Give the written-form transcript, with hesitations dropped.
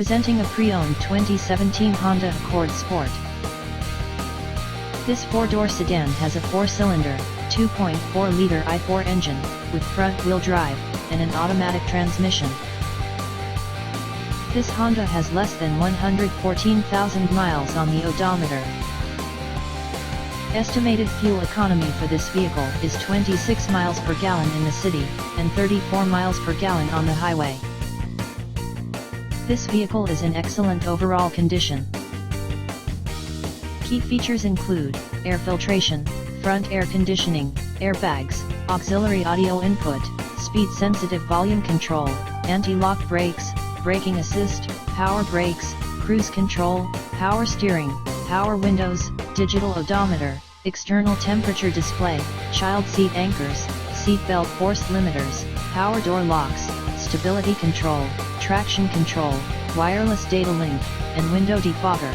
Presenting a pre-owned 2017 Honda Accord Sport. This four-door sedan has a four-cylinder, 2.4-liter i4 engine, with front-wheel drive, and an automatic transmission. This Honda has less than 114,000 miles on the odometer. Estimated fuel economy for this vehicle is 26 miles per gallon in the city, and 34 miles per gallon on the highway. This vehicle is in excellent overall condition. Key features include air filtration, front air conditioning, airbags, auxiliary audio input, speed-sensitive volume control, anti-lock brakes, braking assist, power brakes, cruise control, power steering, power windows, digital odometer, external temperature display, child seat anchors, seat belt force limiters, power door locks, stability control, traction control, wireless data link, and window defogger.